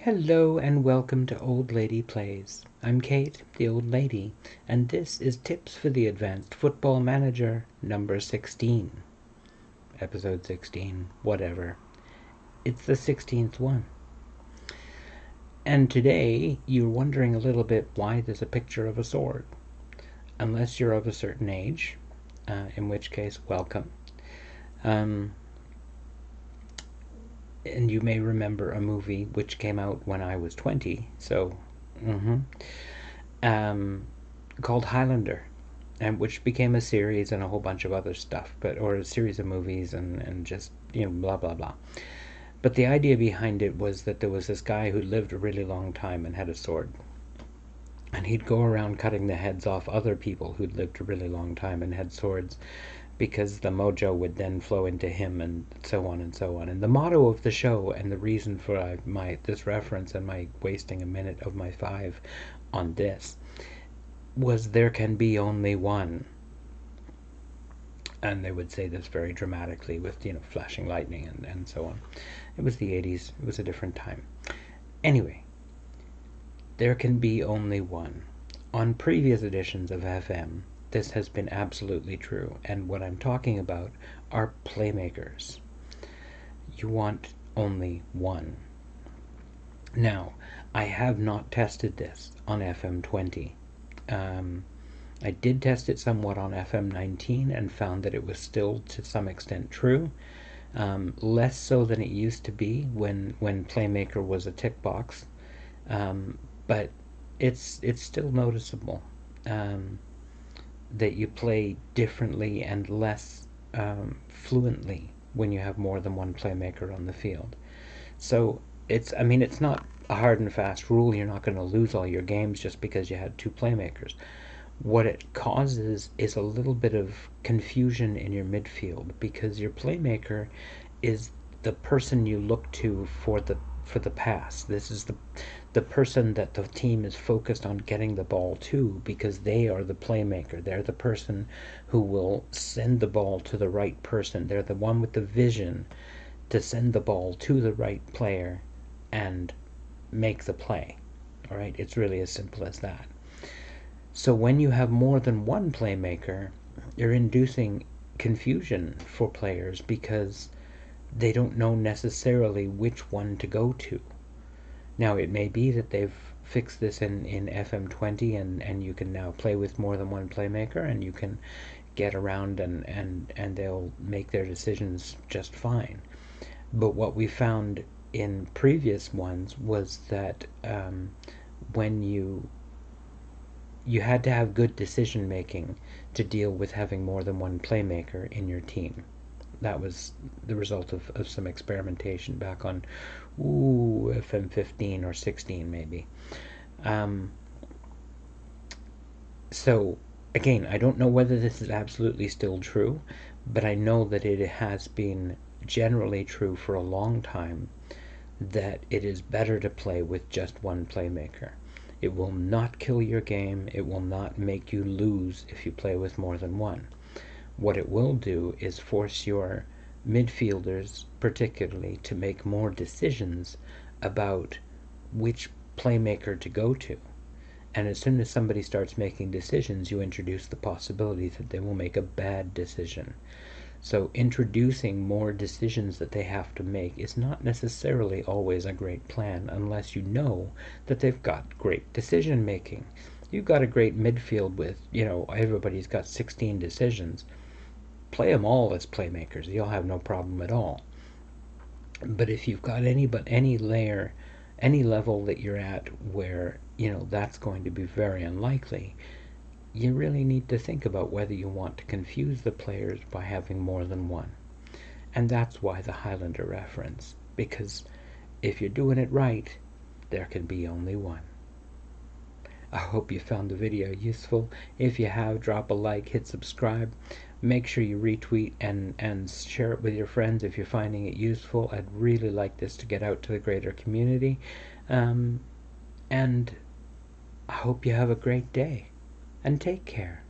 Hello and welcome to Old Lady Plays. I'm Kate, the old lady, and this is Tips for the Advanced Football Manager number 16. Episode 16, whatever. It's the 16th one. And today, you're wondering a little bit why there's a picture of a sword. Unless you're of a certain age, in which case, welcome. And you may remember a movie which came out when I was 20, called Highlander, and which became a series and a whole bunch of other stuff, or a series of movies and just, blah, blah, blah. But the idea behind it was that there was this guy who lived a really long time and had a sword. And he'd go around cutting the heads off other people who'd lived a really long time and had swords, because the mojo would then flow into him, and so on and so on. And the motto of the show, and the reason for this reference and my wasting a minute of my 5 on this, was there can be only one. And they would say this very dramatically with, flashing lightning and so on. It was the 80s. It was a different time. Anyway, there can be only one. On previous editions of FM, this has been absolutely true, and what I'm talking about are playmakers. You want only one. Now, I have not tested this on FM20. I did test it somewhat on FM19 and found that it was still to some extent true. Less so than it used to be when Playmaker was a tick box, but it's still noticeable. That you play differently and less fluently when you have more than one playmaker on the field. So it's not a hard and fast rule. You're not going to lose all your games just because you had 2 playmakers. What it causes is a little bit of confusion in your midfield, because your playmaker is the person you look to for the pass. This is the person that the team is focused on getting the ball to, because they are the playmaker. They're the person who will send the ball to the right person. They're the one with the vision to send the ball to the right player and make the play. All right, it's really as simple as that. So when you have more than one playmaker, you're inducing confusion for players, because they don't know necessarily which one to go to. Now, it may be that they've fixed this in FM20 and you can now play with more than one playmaker, and you can get around and they'll make their decisions just fine. But what we found in previous ones was that when you had to have good decision making to deal with having more than one playmaker in your team. That was the result of some experimentation back on FM15 or 16 maybe. So again, I don't know whether this is absolutely still true, but I know that it has been generally true for a long time that it is better to play with just one playmaker. It will not kill your game. It will not make you lose if you play with more than one. What it will do is force your midfielders particularly to make more decisions about which playmaker to go to. And as soon as somebody starts making decisions, you introduce the possibility that they will make a bad decision. So introducing more decisions that they have to make is not necessarily always a great plan, unless you know that they've got great decision making. You've got a great midfield with, everybody's got 16 decisions. Play them all as playmakers. You'll have no problem at all. But if you've got any level that you're at where, that's going to be very unlikely, you really need to think about whether you want to confuse the players by having more than one. And that's why the Highlander reference, because if you're doing it right, there can be only one. I hope you found the video useful. If you have, drop a like, hit subscribe. Make sure you retweet and share it with your friends if you're finding it useful. I'd really like this to get out to the greater community. And I hope you have a great day. And take care.